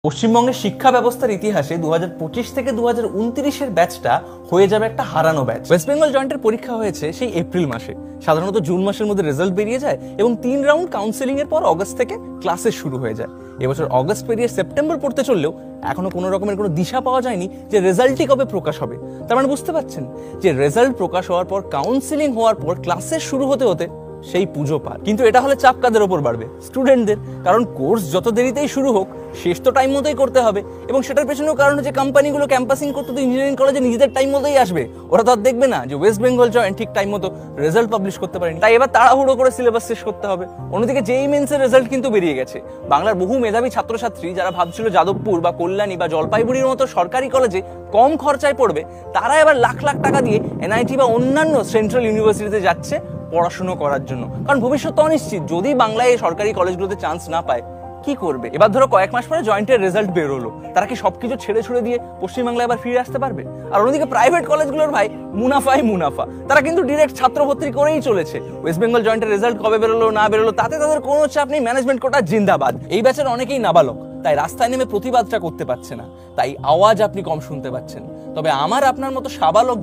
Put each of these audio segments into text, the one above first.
পশ্চিমবঙ্গের শিক্ষা ব্যবস্থার ইতিহাসে 2025 থেকে 2029 ব্যাচটা হয়ে যাবে একটা হারানো ব্যাচ। ওয়েস্ট বেঙ্গল জয়েন্টের পরীক্ষা হয়েছে সেই এপ্রিল মাসে, সাধারণত জুন মাসের মধ্যে রেজাল্ট বেরিয়ে যায় এবং 3 রাউন্ড কাউন্সেলিং এর পর অগস্ট থেকে ক্লাসেস শুরু হয়ে যায়। এবছর অগস্ট পেরিয়ে সেপ্টেম্বর পড়তে চললেও এখনো কোনো রকমের কোনো দিশা পাওয়া যায়নি যে রেজাল্টই কবে প্রকাশ হবে। তার মানে বুঝতে পারছেন যে রেজাল্ট প্রকাশ হওয়ার পর, কাউন্সেলিং হওয়ার পর ক্লাসেস শুরু হতে হতে সেই পুজো পার। কিন্তু এটা হলে চাপ কাদের ওপর বাড়বে? স্টুডেন্টদের। কারণ কোর্স যত দেরিতেই শুরু হোক, শেষ তো টাইম মতোই করতে হবে। এবং সেটার পেছনেও কারণ হচ্ছে কোম্পানিগুলো ক্যাম্পাসিং করতে তো ইঞ্জিনিয়ারিং কলেজে নিজেদের টাইম মতোই আসবে। ওরা তো আর দেখবে না যে ওয়েস্ট বেঙ্গল জয়েন্ট ঠিক টাইম মতো রেজাল্ট পাবলিশ করতে পারেনি, তাই এবার তাড়াহুড়ো করে সিলেবাস শেষ করতে হবে। অন্যদিকে জেইই মেন্সের রেজাল্ট কিন্তু বেরিয়ে গেছে। বাংলার বহু মেধাবী ছাত্রছাত্রী যারা ভাবছিল যাদবপুর বা কল্যাণী বা জলপাইগুড়ির মতো সরকারি কলেজে কম খরচায় পড়বে, তারা এবার লাখ লাখ টাকা দিয়ে এনআইটি বা অন্যান্য সেন্ট্রাল ইউনিভার্সিটিতে যাচ্ছে পড়াশুনো করার জন্য। কারণ ভবিষ্যৎ তো অনিশ্চিত, যদি বাংলায় সরকারি কলেজগুলোতে চান্স না পায় কি করবে? এবার ধরো কয়েক মাস পরে জয়েন্টের রেজাল্ট বেরোলো, তারা কি সবকিছু ছেড়ে ছুড়ে দিয়ে পশ্চিমবাংলায় আবার ফিরে আসতে পারবে? আর অন্যদিকে প্রাইভেট কলেজগুলোর ভাই মুনাফাই মুনাফা, তারা কিন্তু ডিরেক্ট ছাত্র ভর্তি করেই চলেছে। ওয়েস্ট বেঙ্গল জয়েন্টের রেজাল্ট কবে বেরোলো না বেরোলো তাতে তাদের কোনো চাপ নেই, ম্যানেজমেন্ট কোটা জিন্দাবাদ। এই ব্যাচের অনেকেই নাবালক, তাই রাস্তায় নেমে প্রতিবাদটা করতে পারছে না, তাই আওয়াজ আপনি কম শুনতে পাচ্ছেন। তবে আমার আপনার মতো সাবালক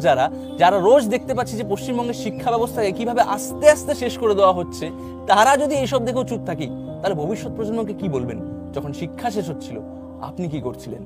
যারা রোজ দেখতে পাচ্ছি যে পশ্চিমবঙ্গের শিক্ষা ব্যবস্থাকে কিভাবে আস্তে আস্তে শেষ করে দেওয়া হচ্ছে, তারা যদি এইসব দেখেও চুপ থাকি, তাহলে ভবিষ্যৎ প্রজন্মকে কি বলবেন? যখন শিক্ষা শেষ হচ্ছিল আপনি কি করছিলেন?